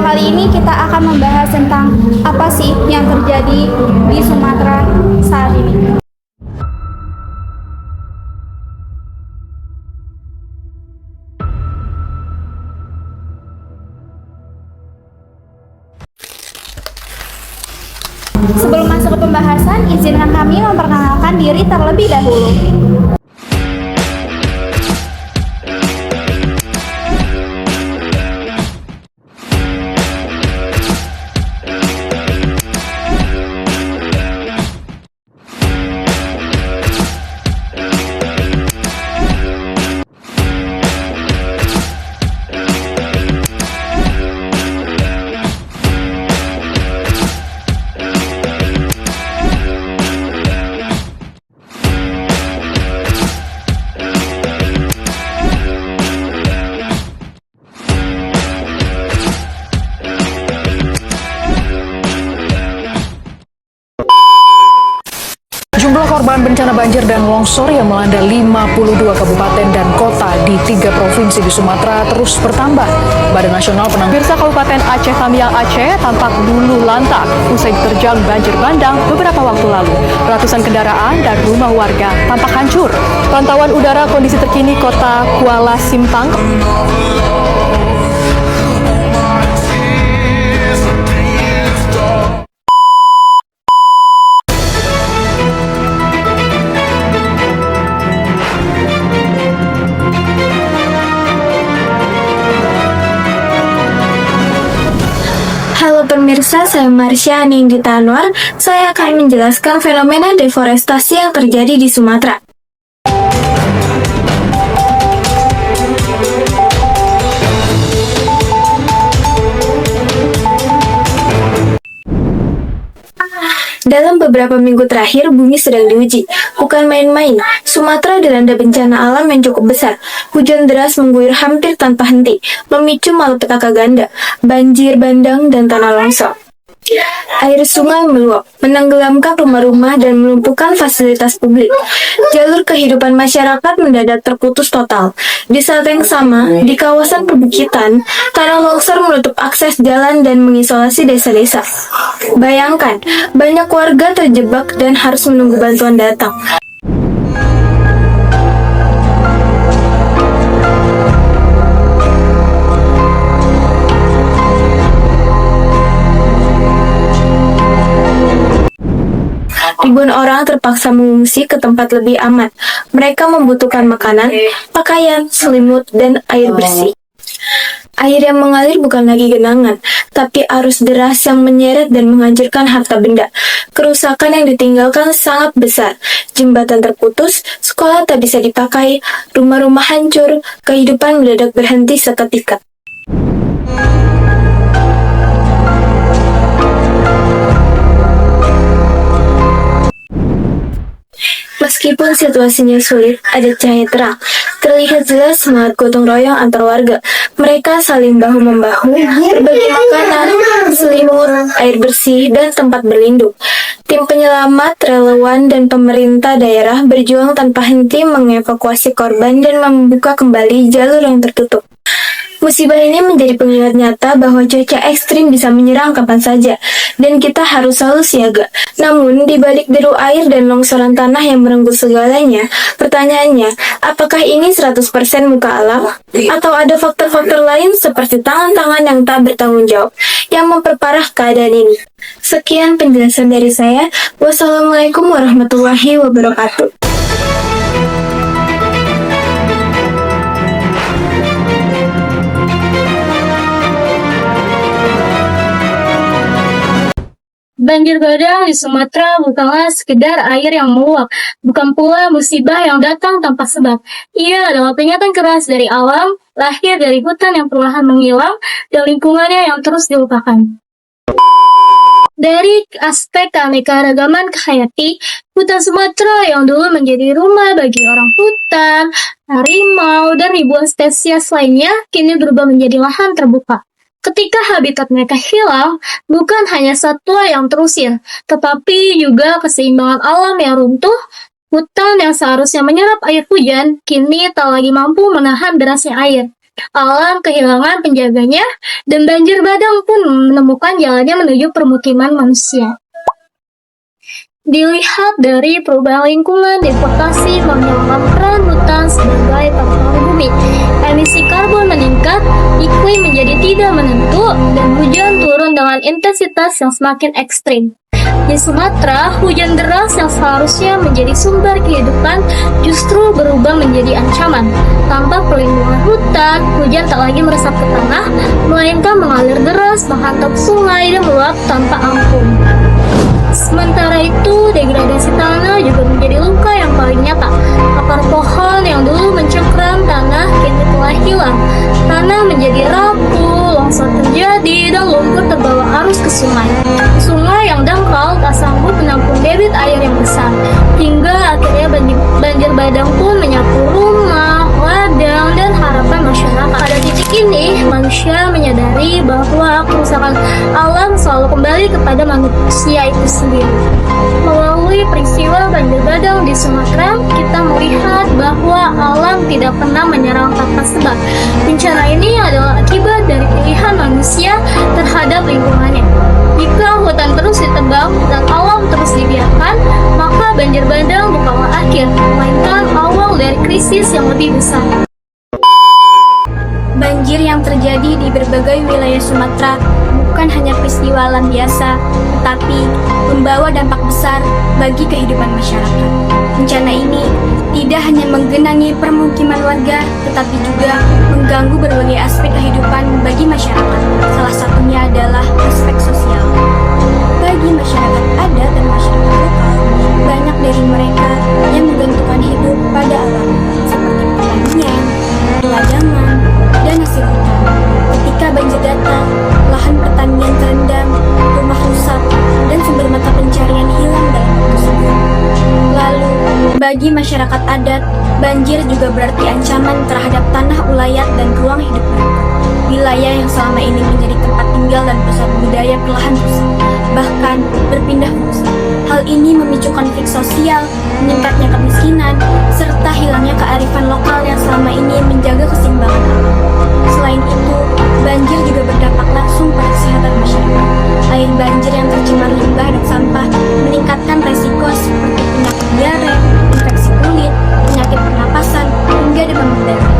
kali ini kita akan membahas tentang apa sih yang terjadi di Sumatera saat ini. Sebelum masuk ke pembahasan, izinkan kami memperkenalkan diri terlebih dahulu. Jumlah korban bencana banjir dan longsor yang melanda 52 kabupaten dan kota di 3 provinsi di Sumatera terus bertambah. Badan Nasional Penanggulangan Kabupaten Aceh Tamiang Aceh tampak luluh lantak usai diterjang banjir bandang beberapa waktu lalu. Ratusan kendaraan dan rumah warga tampak hancur. Pantauan udara kondisi terkini kota Kuala Simpang. Halo pemirsa, saya Marsha Nindita Anwar. Saya akan menjelaskan fenomena deforestasi yang terjadi di Sumatera. Dalam beberapa minggu terakhir, bumi sedang diuji. Bukan main-main, Sumatera dilanda bencana alam yang cukup besar. Hujan deras mengguyur hampir tanpa henti, memicu malapetaka ganda, banjir bandang, dan tanah longsor. Air sungai meluap, menenggelamkan rumah-rumah dan melumpuhkan fasilitas publik. Jalur kehidupan masyarakat mendadak terputus total. Di saat yang sama, di kawasan perbukitan, tanah longsor menutup akses jalan dan mengisolasi desa-desa. Bayangkan, banyak warga terjebak dan harus menunggu bantuan datang. Ribuan orang terpaksa mengungsi ke tempat lebih aman. Mereka membutuhkan makanan, pakaian, selimut, dan air bersih. Air yang mengalir bukan lagi genangan, tapi arus deras yang menyeret dan menghancurkan harta benda. Kerusakan yang ditinggalkan sangat besar. Jembatan terputus, sekolah tak bisa dipakai, rumah-rumah hancur, kehidupan mendadak berhenti seketika. Meskipun situasinya sulit, ada cahaya terang. Terlihat jelas semangat gotong royong antar warga. Mereka saling bahu-membahu, berbagi makanan, selimut, air bersih, dan tempat berlindung. Tim penyelamat, relawan, dan pemerintah daerah berjuang tanpa henti mengevakuasi korban dan membuka kembali jalur yang tertutup. Musibah ini menjadi pengingat nyata bahwa cuaca ekstrim bisa menyerang kapan saja, dan kita harus selalu siaga. Namun, di balik deru air dan longsoran tanah yang merenggut segalanya, pertanyaannya, apakah ini 100% muka alam? Atau ada faktor-faktor lain seperti tangan-tangan yang tak bertanggung jawab, yang memperparah keadaan ini? Sekian penjelasan dari saya. Wassalamualaikum warahmatullahi wabarakatuh. Banjir bandang di Sumatera bukanlah sekedar air yang meluap, bukan pula musibah yang datang tanpa sebab. Ia adalah peringatan keras dari alam, lahir dari hutan yang perlahan menghilang, dan lingkungannya yang terus dilupakan. Dari aspek keanekaragaman hayati, hutan Sumatera yang dulu menjadi rumah bagi orang hutan, harimau, dan ribuan spesies lainnya, kini berubah menjadi lahan terbuka. Ketika habitat mereka hilang, bukan hanya satwa yang terusir, tetapi juga keseimbangan alam yang runtuh. Hutan yang seharusnya menyerap air hujan, kini tak lagi mampu menahan derasnya air. Alam kehilangan penjaganya, dan banjir bandang pun menemukan jalannya menuju permukiman manusia. Dilihat dari perubahan lingkungan, deforestasi menjalankan peran hutan sebagai paru-paru bumi. Emisi karbon meningkat, iklim menjadi tidak menentu, dan hujan turun dengan intensitas yang semakin ekstrim. Di Sumatera, hujan deras yang seharusnya menjadi sumber kehidupan justru berubah menjadi ancaman. Tanpa perlindungan hutan, hujan tak lagi meresap ke tanah, melainkan mengalir deras, menghantam sungai, dan meluap tanpa ampun. Sementara itu, degradasi tanah juga menjadi luka yang paling nyata. Akar pohon yang dulu mencengkram tanah kini telah hilang. Tanah menjadi rapuh, longsor terjadi, dan lumpur terbawa arus ke sungai. Sungai yang dangkal tak sanggup menampung debit air yang besar, hingga akhirnya banjir bandang pun menyapu rumah, ladang, dan harapan masyarakat. Pada titik ini, manusia menyadari bahwa kerusakan alam selalu kembali kepada manusia itu sendiri. Melalui peristiwa banjir bandang di Sumatera, kita melihat bahwa alam tidak pernah menyerang tanpa sebab. Bencana ini adalah akibat dari pilihan manusia terhadap lingkungannya. Jika hutan terus ditebang dan alam terus dibiarkan, maka banjir bandang bukanlah akhir, melainkan awal dari krisis yang lebih besar. Banjir yang terjadi di berbagai wilayah Sumatera bukan hanya peristiwa alam biasa, tetapi membawa dampak besar bagi kehidupan masyarakat. Bencana ini tidak hanya menggenangi permukiman warga, tetapi juga mengganggu berbagai aspek kehidupan bagi masyarakat. Salah satunya adalah aspek sosial. Bagi masyarakat adat dan masyarakat lokal, banyak dari mereka yang menggantungkan hidup pada alam, seperti pertanian, peladangan, dan hasil hutan. Ketika banjir datang, lahan pertanian terendam, rumah rusak, dan sumber mata pencarian hilang dalam waktu singkat. Lalu, bagi masyarakat adat, banjir juga berarti ancaman terhadap tanah ulayat dan ruang hidup mereka. Wilayah yang selama ini menjadi tempat tinggal dan pusat budaya perlahan rusak, bahkan berpindah fungsi. Hal ini memicu konflik sosial, meningkatnya kemiskinan, serta hilangnya kearifan lokal yang selama ini menjaga keseimbangan alam. Selain itu, banjir juga berdampak langsung pada kesehatan masyarakat. Air banjir yang tercemar limbah dan sampah meningkatkan resiko seperti penyakit diare, infeksi kulit, penyakit pernapasan, hingga demam berdarah.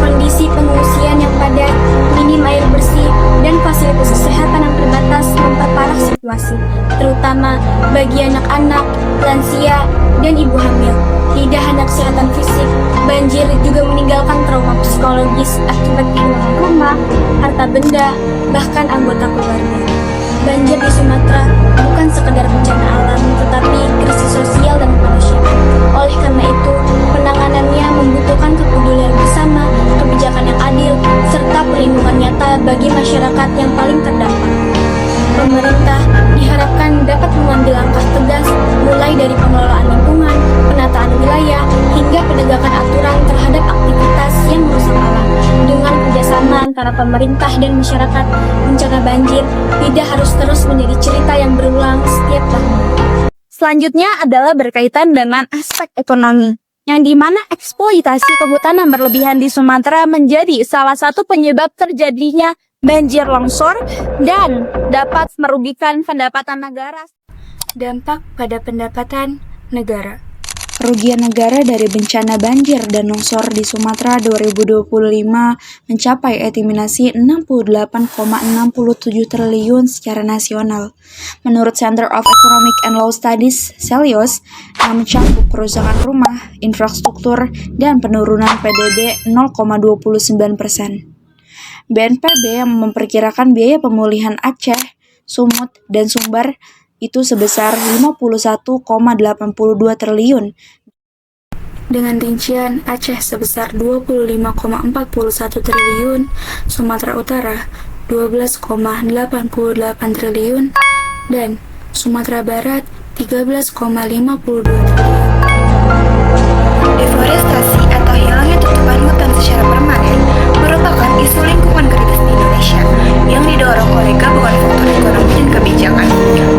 Kondisi pengungsian yang padat, minim air bersih, dan fasilitas kesehatan yang terbatas memperparah situasi, terutama bagi anak-anak, lansia, dan ibu hamil. Tidak hanya kesehatan fisik, banjir juga meninggalkan trauma psikologis akibat kehilangan rumah, harta benda, bahkan anggota keluarga. Banjir di Sumatera bukan sekedar bencana alam, tetapi krisis sosial dan kemanusiaan. Oleh karena itu, penanganannya membutuhkan kepedulian bersama, kebijakan yang adil, serta perlindungan nyata bagi masyarakat yang paling terdampak. Pemerintah diharapkan dapat mengambil langkah tegas, mulai dari pengelolaan lingkungan, penataan wilayah, hingga penegakan aturan terhadap aktivitas yang merusak alam. Dengan kerjasama antara pemerintah dan masyarakat, bencana banjir tidak harus terus menjadi cerita yang berulang setiap tahun. Selanjutnya adalah berkaitan dengan aspek ekonomi, yang dimana eksploitasi kehutanan berlebihan di Sumatera menjadi salah satu penyebab terjadinya banjir longsor dan dapat merugikan pendapatan negara. Dampak pada pendapatan negara. Kerugian negara dari bencana banjir dan longsor di Sumatera 2025 mencapai estimasi 68,67 triliun secara nasional. Menurut Center of Economic and Law Studies, Celios, yang mencakup kerusakan rumah, infrastruktur, dan penurunan PDB 0,29%. BNPB yang memperkirakan biaya pemulihan Aceh, Sumut, dan Sumbar itu sebesar 51,82 triliun. Dengan rincian Aceh sebesar 25,41 triliun, Sumatera Utara 12,88 triliun, dan Sumatera Barat 13,52 triliun. Deforestasi atau hilangnya tutupan hutan secara permanen merupakan isu lingkungan kritis di Indonesia yang didorong oleh gabungan faktor ekonomi dan kebijakan.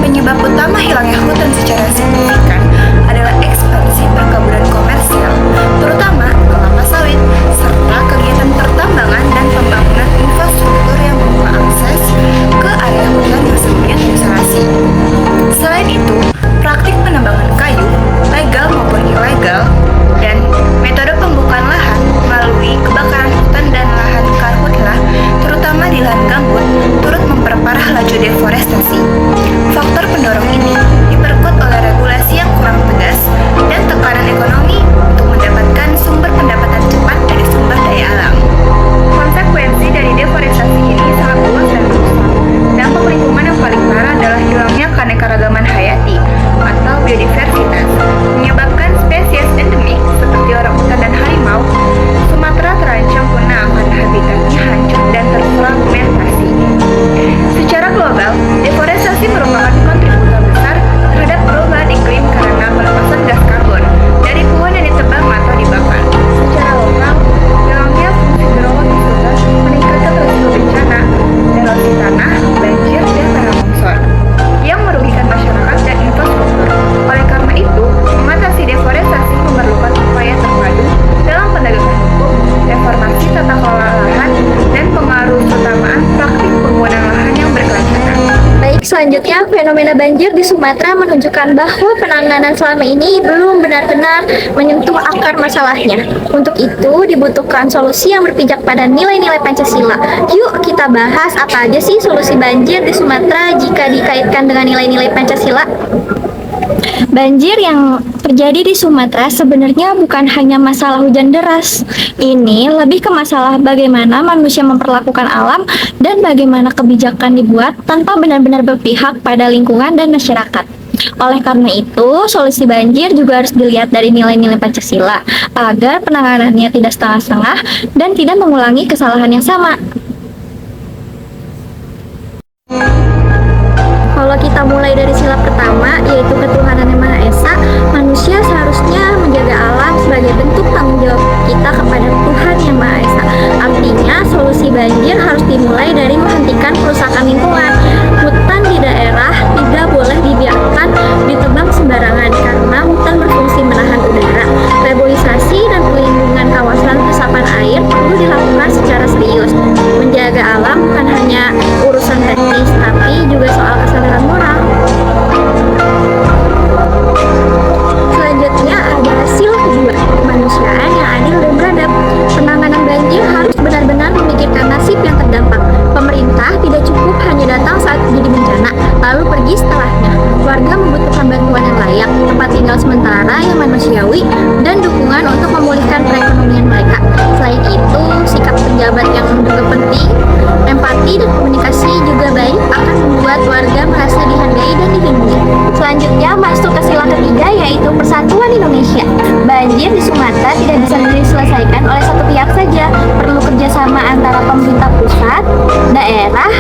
Penyebab utama hilangnya hutan secara signifikan adalah ekspansi perkebunan komersial, terutama kelapa sawit, serta kegiatan pertambangan Selanjutnya, fenomena banjir di Sumatera menunjukkan bahwa penanganan selama ini belum benar-benar menyentuh akar masalahnya. Untuk itu, dibutuhkan solusi yang berpijak pada nilai-nilai Pancasila. Yuk kita bahas apa aja sih solusi banjir di Sumatera jika dikaitkan dengan nilai-nilai Pancasila. Banjir yang terjadi di Sumatera sebenarnya bukan hanya masalah hujan deras. Ini lebih ke masalah bagaimana manusia memperlakukan alam dan bagaimana kebijakan dibuat tanpa benar-benar berpihak pada lingkungan dan masyarakat. Oleh karena itu, solusi banjir juga harus dilihat dari nilai-nilai Pancasila agar penanganannya tidak setengah-setengah dan tidak mengulangi kesalahan yang sama. Kalau kita mulai dari sila pertama, yaitu ketuhanan yang Maha Esa, manusia seharusnya menjaga alam sebagai bentuk tanggung jawab kita kepada Tuhan yang Maha Esa. Artinya, solusi banjir harus dimulai dari menghentikan kerusakan lingkungan. Hutan di daerah tidak boleh dibiarkan ditebang sembarangan karena hutan berfungsi menahan udara. Reboisasi dan pelindungan kawasan resapan air perlu dilakukan secara serius. Menjaga alam bukan hanya urusan teknis, tapi juga soal kesadaran moral. Selanjutnya adalah sila kedua, kemanusiaan yang adil dan beradab. Penanganan banjir harus benar-benar memikirkan nasib yang terdampak. Pemerintah tidak cukup hanya datang saat terjadi bencana, lalu pergi setelahnya. Warga membutuhkan bantuan yang layak, tempat tinggal sementara yang manusiawi, dan dukungan untuk memulihkan perekonomian mereka. Selain itu, sikap pejabat yang juga penting, empati dan komunikasi juga baik akan membuat warga merasa dihargai dan dilindungi. Selanjutnya masuk ke sila ketiga, yaitu persatuan Indonesia. Banjir di Sumatera tidak bisa diselesaikan oleh satu pihak saja, perlu kerjasama antara pemerintah pusat, daerah,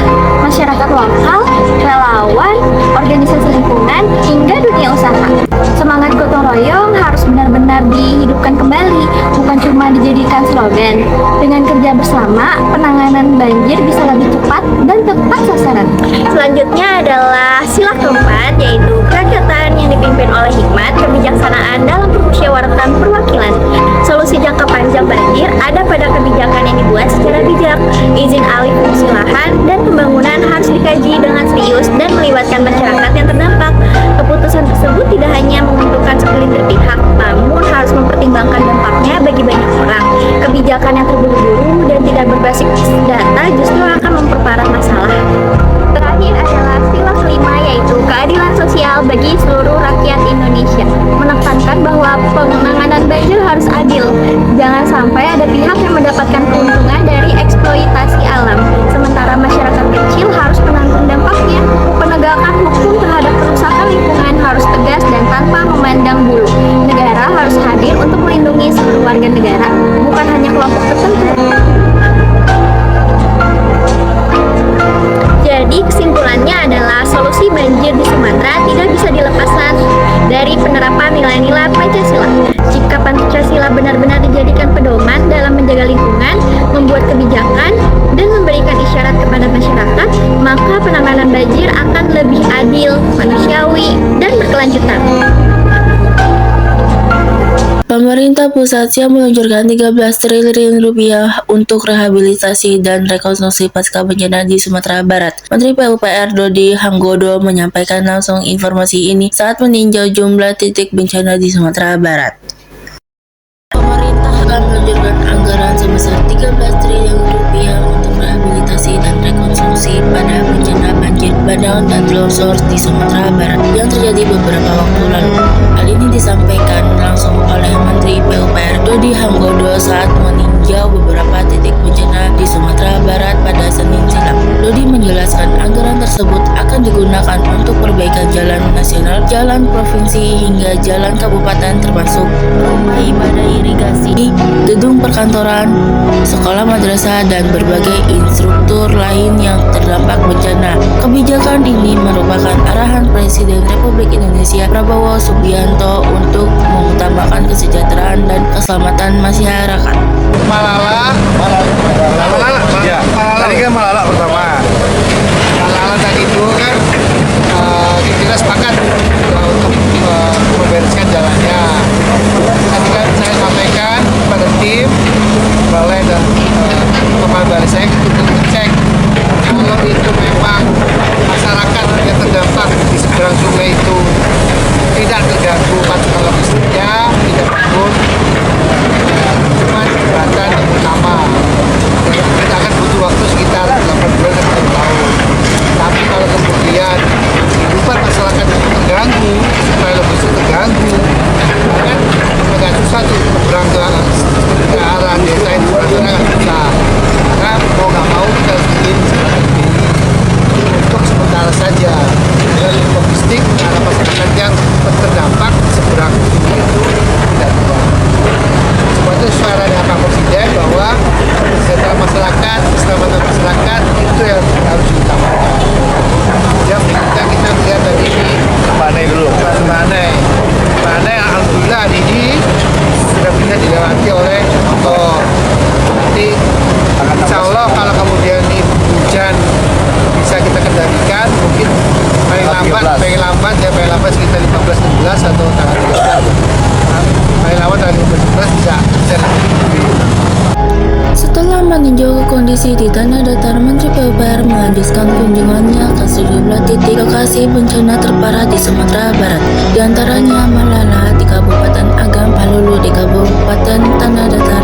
masyarakat lokal, relawan, organisasi lingkungan, hingga dunia usaha. Semangat gotong royong harus benar-benar dihidupkan kembali, bukan cuma dijadikan slogan. Dengan kerja bersama, penanganan banjir bisa lebih cepat dan tepat sasaran. Selanjutnya adalah sila keempat, yaitu kerakyatan yang dipimpin oleh hikmat, kebijaksanaan dalam permusyawaratan perwakilan. Solusi jangka panjang banjir ada pada kebijakan yang dibuat secara bijak. Izin alih fungsi lahan dan pembangunan harus dikaji dengan serius dan melibatkan masyarakat yang terdampak. Keputusan tersebut tidak hanya menguntungkan segelintir pihak, namun harus mempertimbangkan dampaknya bagi banyak orang. Kebijakan yang terburu-buru dan tidak berbasis data justru akan memperparah masalah. Terakhir adalah sila kelima, yaitu keadilan sosial bagi seluruh rakyat Indonesia. Menekankan bahwa penanganan banjir harus adil. Jangan sampai ada pihak yang mendapatkan keuntungan dari eksploitasi alam, sementara masyarakat kecil harus menanggung dampaknya. Penegakan hukum terhadap kerusakan lingkungan harus tegas dan tanpa memandang bulu. Negara harus hadir untuk melindungi seluruh warga negara, bukan hanya kelompok tertentu. Jadi kesimpulannya adalah solusi banjir di Sumatera tidak bisa dilepaskan dari penerapan nilai-nilai Pancasila. Jika Pancasila benar-benar dijadikan pedoman dalam menjaga lingkungan, membuat kebijakan, dan memberikan isyarat kepada masyarakat, maka penanganan banjir akan lebih adil, manusiawi, dan berkelanjutan. Pemerintah pusat siap meluncurkan 13 triliun rupiah untuk rehabilitasi dan rekonstruksi pasca bencana di Sumatera Barat. Menteri PUPR Dodi Hanggodo menyampaikan langsung informasi ini saat meninjau jumlah titik bencana di Sumatera Barat. Pemerintah akan meluncurkan anggaran sebesar 13 triliun rupiah untuk rehabilitasi dan rekonstruksi pada bencana banjir bandang dan longsor di Sumatera Barat yang terjadi beberapa waktu lalu. Hal ini disampaikan langsung oleh Menteri PUPR Dodi Hanggodo saat meninjau beberapa titik bencana di Sumatera Barat pada Senin siang. Dodi menjelaskan anggaran tersebut akan digunakan untuk perbaikan jalan nasional, jalan provinsi hingga jalan kabupaten termasuk rumah ibadah, irigasi, gedung perkantoran, sekolah madrasah, dan berbagai infrastruktur lain yang terdampak bencana. Kebijakan ini merupakan arahan Presiden Republik Indonesia Prabowo Subianto untuk mengutamakan kesejahteraan dan keselamatan masyarakat. Malala. Ya, tadi kan Malala pertama. Malala tadi itu kan kita sepakat untuk membereskan jalannya. Tadi kan saya sampaikan pada tim balai dan kepala balai saya untuk cek kalau itu memang masyarakat yang terdampak Insya Allah kalau kemudian ini hujan bisa kita kendalikan, mungkin paling lambat sekitar 15-16 atau tanggal 13. Paling lambat tanggal 15-16 bisa Setelah meninjau kondisi di tanah datar, Menteri PUPR menghabiskan kunjungannya ke sejumlah titik lokasi bencana terparah di Sumatera Barat, di antaranya Malala di Kabupaten Agam, Palulu di Kabupaten Tanah Datar,